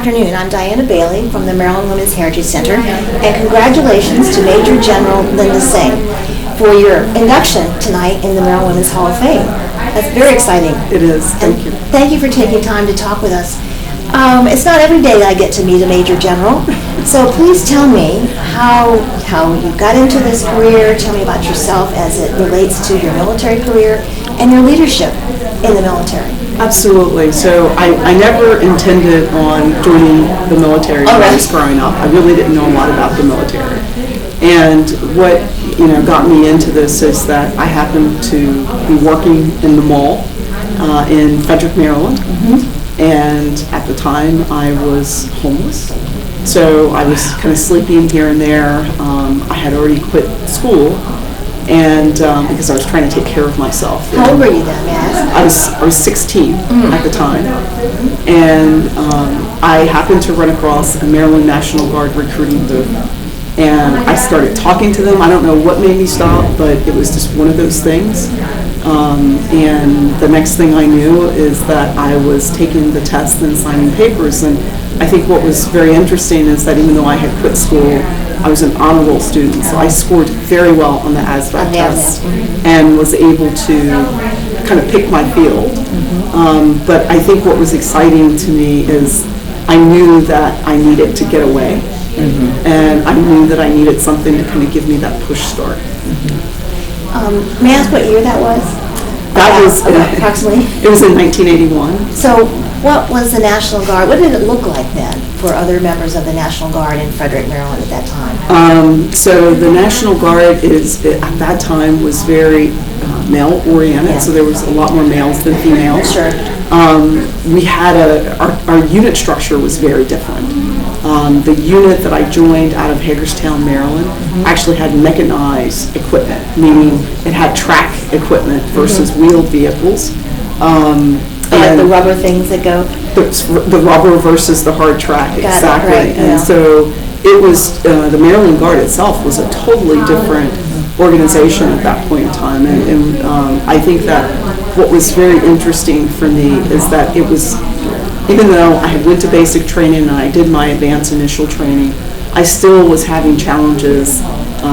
afternoon. I'm Diana Bailey from the Maryland Women's Heritage Center, and congratulations to Major General Linda Singh for your induction tonight in the Maryland Women's Hall of Fame. That's very exciting. It is. Thank you. Thank you for taking time to talk with us. It's not every day that I get to meet a Major General, so please tell me how you got into this career. Tell me about yourself as it relates to your military career and your leadership in the military. Absolutely. So I never intended on joining the military when I was growing up. I really didn't know a lot about the military. And what got me into this is that I happened to be working in the mall in Frederick, Maryland. And at the time I was homeless. So I was kind of sleeping here and there. I had already quit school, and because I was trying to take care of myself. How old were you then, may I ask? I was 16 at the time, and I happened to run across a Maryland National Guard recruiting booth, and I started talking to them. I don't know what made me stop, but it was just one of those things. And the next thing I knew is that I was taking the test and signing papers. And I think what was very interesting is that even though I had quit school, I was an honor roll student, so I scored very well on the ASVAB test and was able to kind of pick my field. But I think what was exciting to me is I knew that I needed to get away, and I knew that I needed something to kind of give me that push start. May I ask what year that was? That was approximately? It was in 1981. So what was the National Guard? What did it look like then for other members of the National Guard in Frederick, Maryland at that time? So the National Guard at that time was very male-oriented, so there was a lot more males than females. Sure. We had our unit structure was very different. The unit that I joined out of Hagerstown, Maryland, actually had mechanized equipment, meaning it had track equipment versus wheeled vehicles. Like the rubber things that go? The rubber versus the hard track, exactly. Right, and so it was, the Maryland Guard itself was a totally different organization at that point in time. And I think that what was very interesting for me is that it was, even though I went to basic training and I did my advanced initial training, I still was having challenges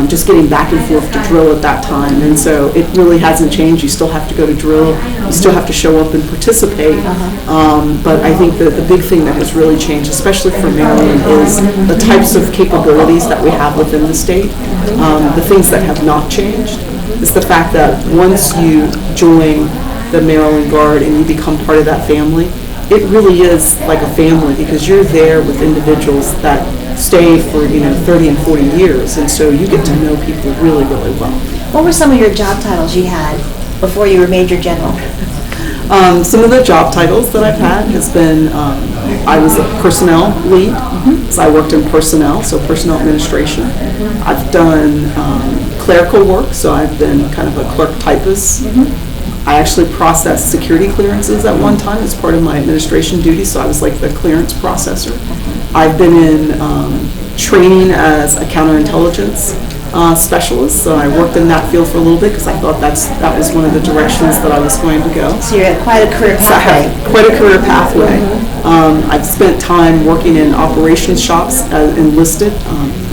just getting back and forth to drill at that time. And so it really hasn't changed. You still have to go to drill. You still have to show up and participate. But I think that the big thing that has really changed, especially for Maryland, is the types of capabilities that we have within the state. The things that have not changed is the fact that once you join the Maryland Guard and you become part of that family, it really is like a family, because you're there with individuals that stay for 30 and 40 years, and so you get to know people really, really well. What were some of your job titles you had before you were Major General? Some of the job titles that I've had has been, I was a personnel lead, so I worked in personnel, so personnel administration. I've done clerical work, so I've been kind of a clerk typist. I actually processed security clearances at one time as part of my administration duties, so I was like the clearance processor. I've been in training as a counterintelligence specialist, so I worked in that field for a little bit because I thought that was one of the directions that I was going to go. So you had quite a career pathway. So I have quite a career pathway. I've spent time working in operations shops enlisted,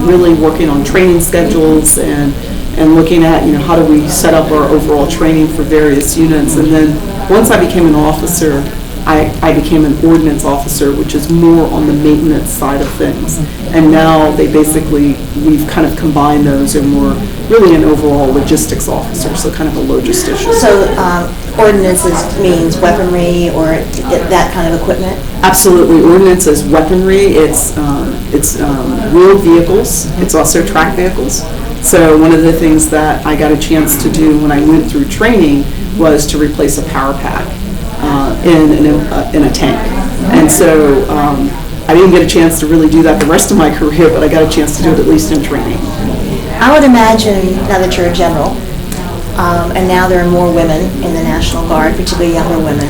really working on training schedules and looking at how do we set up our overall training for various units. And then once I became an officer, I became an ordnance officer, which is more on the maintenance side of things. And now we've kind of combined those, and we're really an overall logistics officer, so kind of a logistician. So ordnance means weaponry or that kind of equipment? Absolutely. Ordnance is weaponry. It's wheeled vehicles. It's also track vehicles. So one of the things that I got a chance to do when I went through training was to replace a power pack in a tank. And so I didn't get a chance to really do that the rest of my career, but I got a chance to do it at least in training. I would imagine, now that you're a general, and now there are more women in the National Guard, particularly younger women,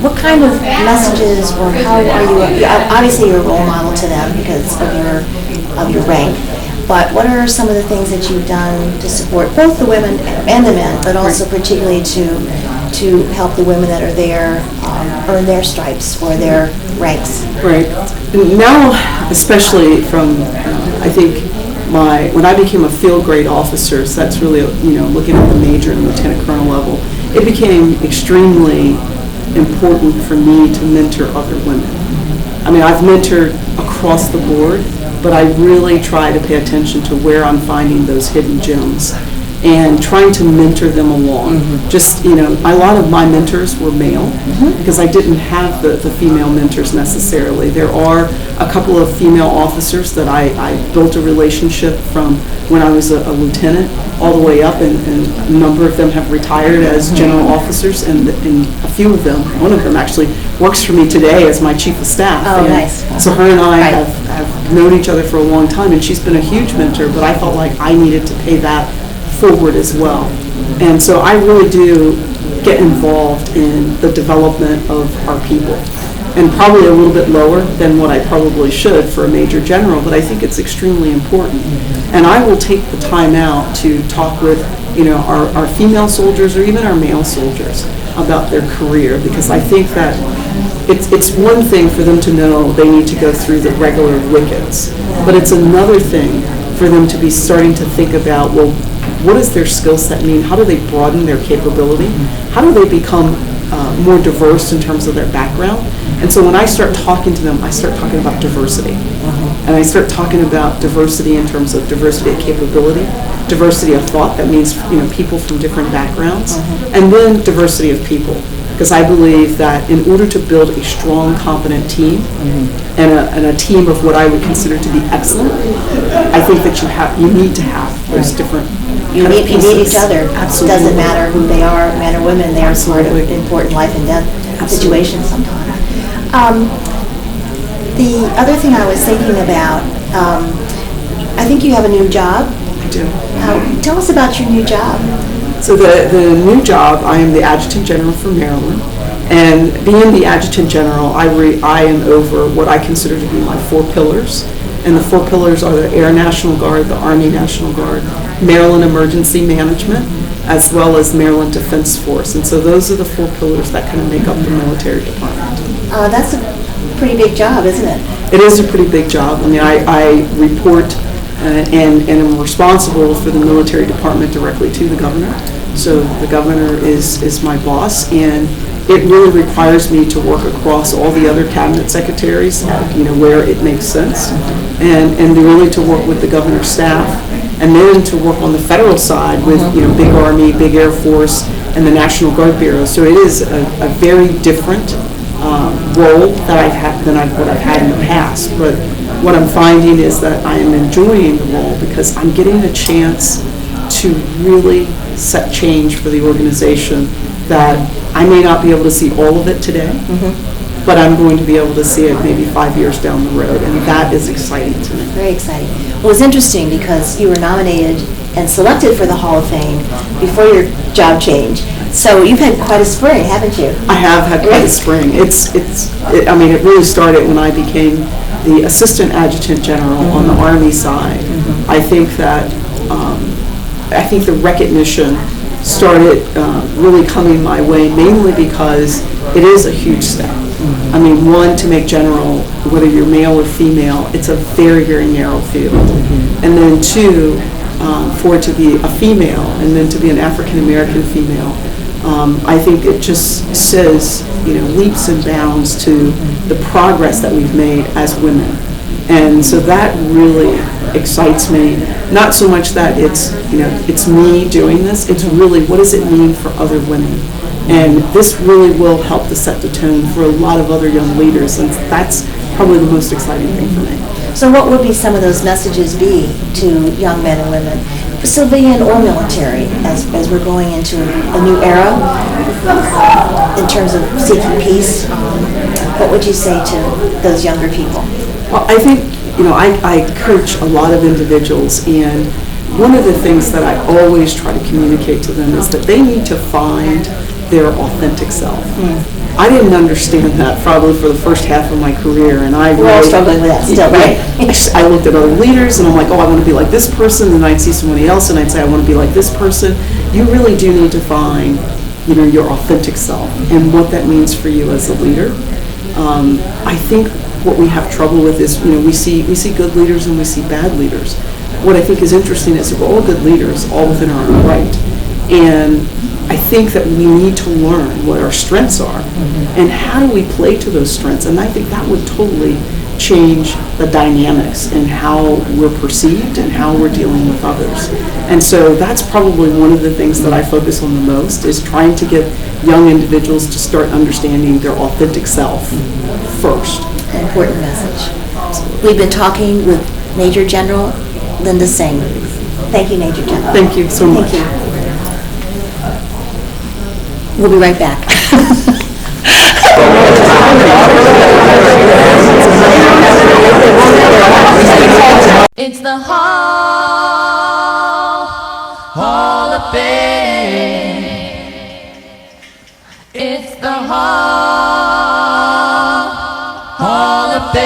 what kind of messages, or how are you, obviously you're a role model to them because of your rank, but what are some of the things that you've done to support both the women and the men, but also particularly to help the women that are there earn their stripes or their ranks? Right. And now, especially from, I think, when I became a field grade officer, so that's really, looking at the major and lieutenant colonel level, it became extremely important for me to mentor other women. I mean, I've mentored across the board, but I really try to pay attention to where I'm finding those hidden gems and trying to mentor them along. Just, a lot of my mentors were male because I didn't have the female mentors necessarily. There are a couple of female officers that I built a relationship from when I was a lieutenant all the way up, and a number of them have retired as general officers, and a few of them, one of them actually works for me today as my chief of staff. Oh, nice. So her and I have known each other for a long time, and she's been a huge mentor, but I felt like I needed to pay that forward as well. And so I really do get involved in the development of our people, and probably a little bit lower than what I probably should for a major general, but I think it's extremely important. And I will take the time out to talk with our female soldiers or even our male soldiers about their career, because I think that it's one thing for them to know they need to go through the regular wickets, but it's another thing for them to be starting to think about, well, what does their skill set mean? How do they broaden their capability? How do they become more diverse in terms of their background? And so when I start talking to them, I start talking about diversity. And I start talking about diversity in terms of diversity of capability, diversity of thought, that means people from different backgrounds, and then diversity of people. Because I believe that in order to build a strong, competent team, and a team of what I would consider to be excellent, I think that you need to have those different You need each other. Absolutely. It doesn't matter who they are, men or women, they are part of important life and death situations sometimes. The other thing I was thinking about, I think you have a new job. I do. Tell us about your new job. So the new job, I am the Adjutant General for Maryland, and being the Adjutant General, I am over what I consider to be my 4 pillars, and the 4 pillars are the Air National Guard, the Army National Guard, Maryland Emergency Management, as well as Maryland Defense Force, and so those are the 4 pillars that kind of make up the military department. That's a pretty big job, isn't it? It is a pretty big job. I mean, I report and am responsible for the military department directly to the governor. So the governor is my boss, and it really requires me to work across all the other cabinet secretaries, where it makes sense, and really to work with the governor's staff, and then to work on the federal side with big Army, big Air Force, and the National Guard Bureau. So it is a very different role that I've had than what I've had in the past. But what I'm finding is that I am enjoying the role because I'm getting a chance to really set change for the organization that I may not be able to see all of it today, but I'm going to be able to see it maybe 5 years down the road, and that is exciting to me. Very exciting. Well, it's interesting because you were nominated and selected for the Hall of Fame before your job change. So you've had quite a spring, haven't you? I have had quite a spring. It really started when I became the Assistant Adjutant General on the Army side. I think that the recognition started really coming my way mainly because it is a huge step. I mean, one, to make general, whether you're male or female, it's a very, very narrow field. And then 2, for it to be a female and then to be an African American female, I think it just says, leaps and bounds to the progress that we've made as women. And so that really excites me. Not so much that it's me doing this, it's really what does it mean for other women. And this really will help to set the tone for a lot of other young leaders, and that's probably the most exciting thing for me. So what would be some of those messages be to young men and women, civilian or military, as we're going into a new era in terms of seeking peace? What would you say to those younger people? Well, I think, I coach a lot of individuals, and one of the things that I always try to communicate to them is that they need to find their authentic self. I didn't understand that probably for the first half of my career, and we're all struggling with that still, right? I looked at other leaders, and I'm like, I want to be like this person, and I'd see somebody else, and I'd say, I want to be like this person. You really do need to find your authentic self and what that means for you as a leader. I think what we have trouble with is, we see good leaders and we see bad leaders. What I think is interesting is we're all good leaders, all within our own right. And I think that we need to learn what our strengths are and how do we play to those strengths. And I think that would totally change the dynamics in how we're perceived and how we're dealing with others. And so that's probably one of the things that I focus on the most, is trying to get young individuals to start understanding their authentic self first. An important message. We've been talking with Major General Linda Singh. Thank you, Major General. Thank you so much. Thank you. We'll be right back. It's the Hall of Fame. It's the Hall of Fame.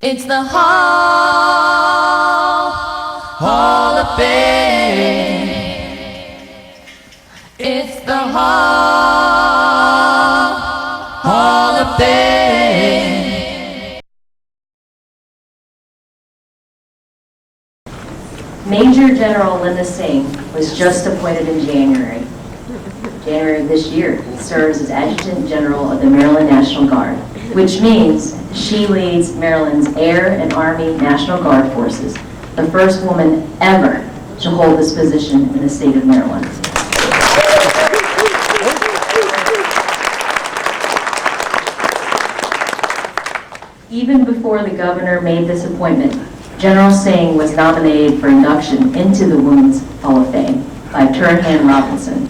It's the Hall of Fame. It's the Hall of Fame. Major General Linda Singh was just appointed in January of this year. Serves as Adjutant General of the Maryland National Guard, which means she leads Maryland's Air and Army National Guard forces, the first woman ever to hold this position in the state of Maryland. Even before the governor made this appointment, General Singh was nominated for induction into the Women's Hall of Fame by Turhan Robinson.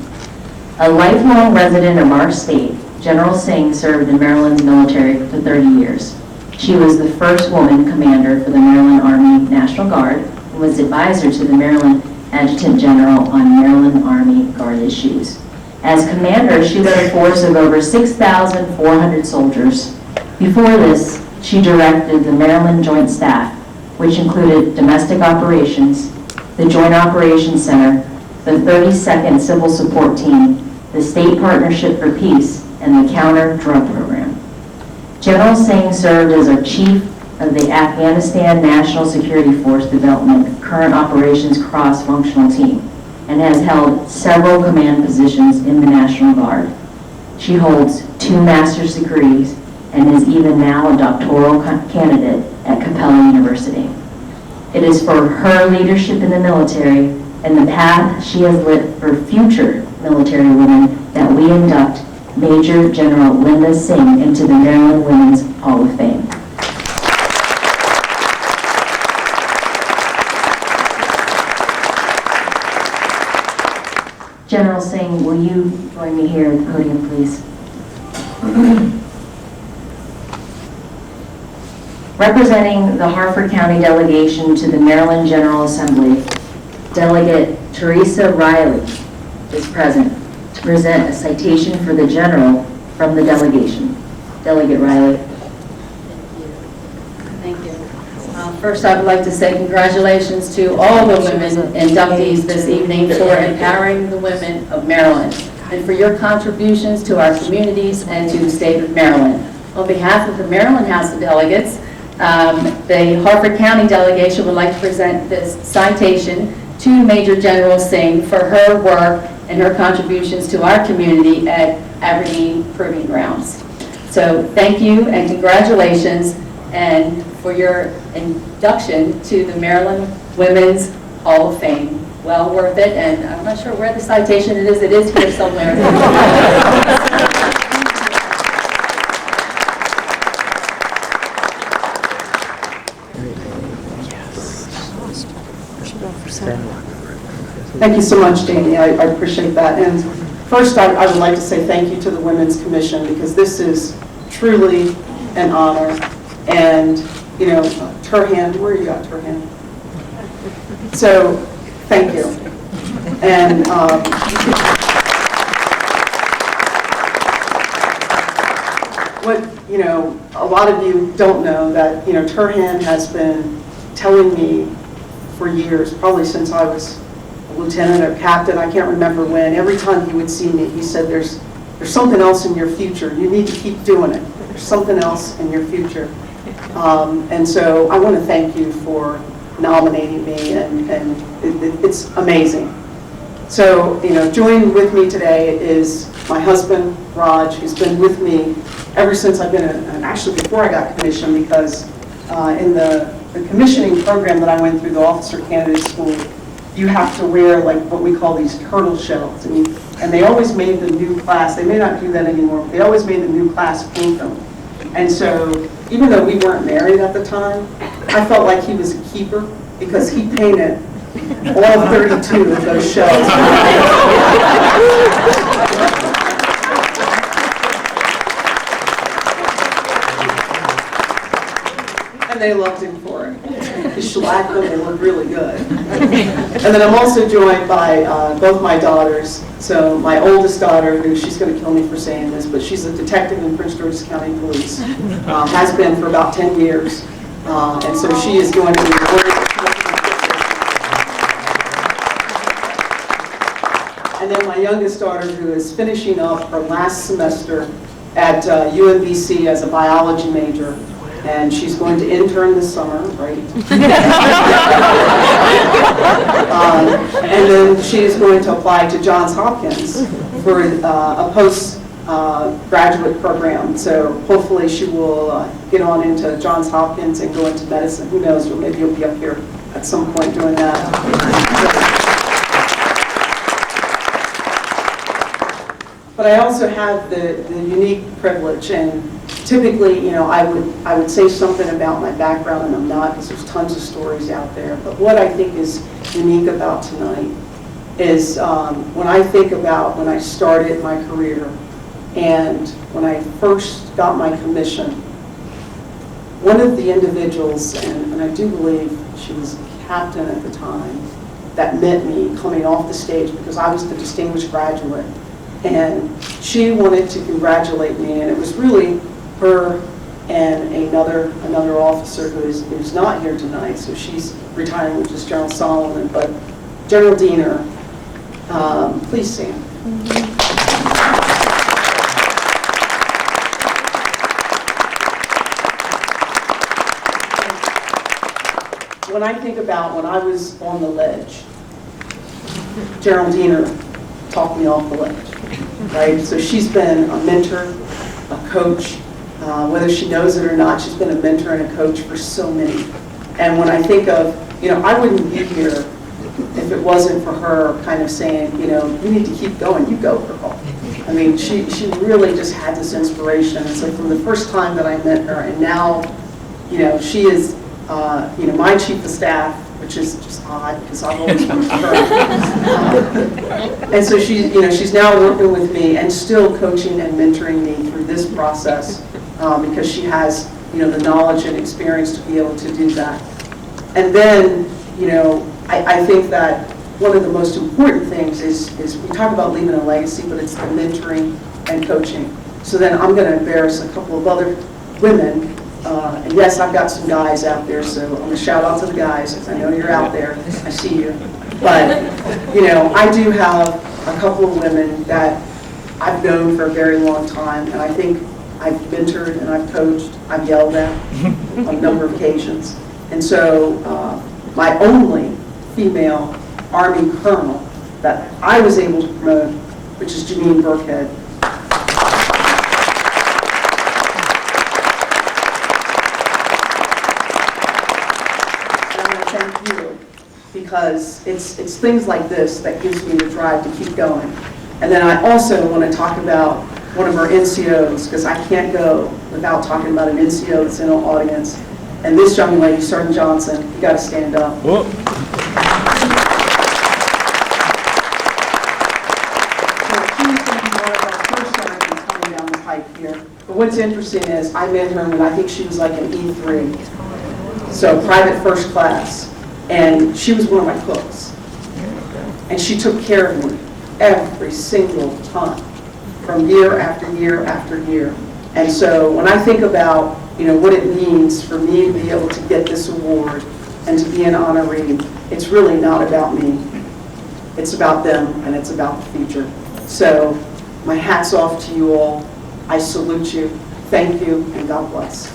A lifelong resident of our state, General Singh served in Maryland's military for 30 years. She was the first woman commander for the Maryland Army National Guard and was advisor to the Maryland Adjutant General on Maryland Army Guard issues. As commander, she led a force of over 6,400 soldiers. Before this, she directed the Maryland Joint Staff, which included domestic operations, the Joint Operations Center, the 32nd Civil Support Team, the State Partnership for Peace, and the Counter-Drug Program. General Singh served as our chief of the Afghanistan National Security Force Development Current Operations Cross-Functional Team and has held several command positions in the National Guard. She holds 2 master's degrees and is even now a doctoral candidate at Capella University. It is for her leadership in the military and the path she has lit for future military women that we induct Major General Linda Singh into the Maryland Women's Hall of Fame. General Singh, will you join me here at the podium, please? Representing the Harford County delegation to the Maryland General Assembly, Delegate Teresa Riley is present to present a citation for the General from the delegation. Delegate Riley. Thank you. First, I would like to say congratulations to all the women inductees this evening for empowering the women of Maryland and for your contributions to our communities and to the state of Maryland. On behalf of the Maryland House of Delegates, the Harford County delegation would like to present this citation to Major General Singh for her work and her contributions to our community at Aberdeen Proving Grounds. So thank you and congratulations and for your induction to the Maryland Women's Hall of Fame. Well worth it, and I'm not sure where the citation it is. It is here somewhere. Thank you so much, Jamie. I appreciate that. And first, I would like to say thank you to the Women's Commission, because this is truly an honor. And, you know, Turhan, where are you at, Turhan? So, thank you. And what, you know, a lot of you don't know that, you know, Turhan has been telling me for years, probably since I was a lieutenant or captain, I can't remember when. Every time he would see me, he said, there's something else in your future. You need to keep doing it. There's something else in your future. And so I want to thank you for nominating me, and it's amazing. So, you know, joining with me today is my husband, Raj, who's been with me ever since I've been, actually before I got commissioned, because in the commissioning program that I went through, the officer candidate school, you have to wear like what we call these turtle shells. And they always made the new class, they may not do that anymore, but they always made the new class paint them. And so even though we weren't married at the time, I felt like he was a keeper, because he painted all 32 of those shells. And they loved him for it. He shellacked them, they looked really good. And then I'm also joined by both my daughters. So my oldest daughter, who, she's going to kill me for saying this, but she's a detective in Prince George's County Police, has been for about 10 years. And so she is going to be And then my youngest daughter, who is finishing up her last semester at UMBC as a biology major. And she's going to intern this summer, right? And then she's going to apply to Johns Hopkins for a post-graduate program. So hopefully she will get on into Johns Hopkins and go into medicine. Who knows, or maybe you'll be up here at some point doing that. But I also have the unique privilege, and typically, you know, I would say something about my background, and I'm not, because there's tons of stories out there. But what I think is unique about tonight is when I think about when I started my career and when I first got my commission, one of the individuals, and I do believe she was a captain at the time, that met me coming off the stage, because I was the distinguished graduate, and she wanted to congratulate me, and it was really her and another officer who's not here tonight, so she's retiring, which is General Solomon, but General Diener, please stand. When I think about when I was on the ledge, General Diener talked me off the ledge, right? So she's been a mentor, a coach, whether she knows it or not, she's been a mentor and a coach for so many. And when I think of, you know, I wouldn't be here if it wasn't for her kind of saying, you know, you need to keep going, you go, girl. I mean, she really just had this inspiration. And so from the first time that I met her, and now, you know, she is, you know, my chief of staff, which is just odd because I've always worked with her. And so she's now working with me and still coaching and mentoring me through this process because she has, you know, the knowledge and experience to be able to do that. And then, you know, I think that one of the most important things is we talk about leaving a legacy, but it's the mentoring and coaching. So then I'm going to embarrass a couple of other women And yes, I've got some guys out there, so I'm gonna shout out to the guys, because I know you're out there, I see you. But, you know, I do have a couple of women that I've known for a very long time, and I think I've mentored and I've coached, I've yelled at on a number of occasions. And so my only female Army colonel that I was able to promote, which is Janine Burkhead. And I want to thank you, because it's things like this that gives me the drive to keep going. And then I also want to talk about one of our NCOs, because I can't go without talking about an NCO that's in our audience. And this young lady, Sergeant Johnson, you got to stand up. Whoa. But what's interesting is I met her when I think she was like an E3, so private first class, and she was one of my cooks. And she took care of me every single time, from year after year after year. And so when I think about, you know, what it means for me to be able to get this award and to be an honoree, it's really not about me. It's about them, and it's about the future. So my hat's off to you all. I salute you. Thank you, and God bless.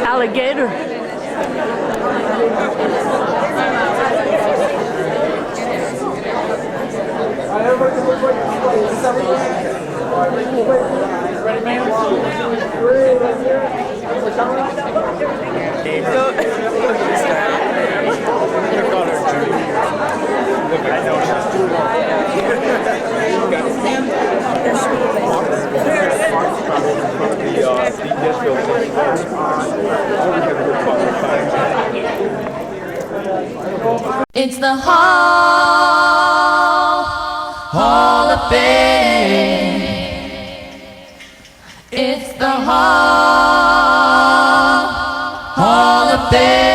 Alligator. It's the Hall of Fame. It's the Hall of Fame.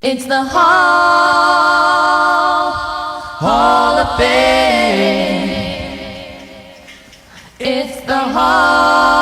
It's the Hall of Fame. It's the Hall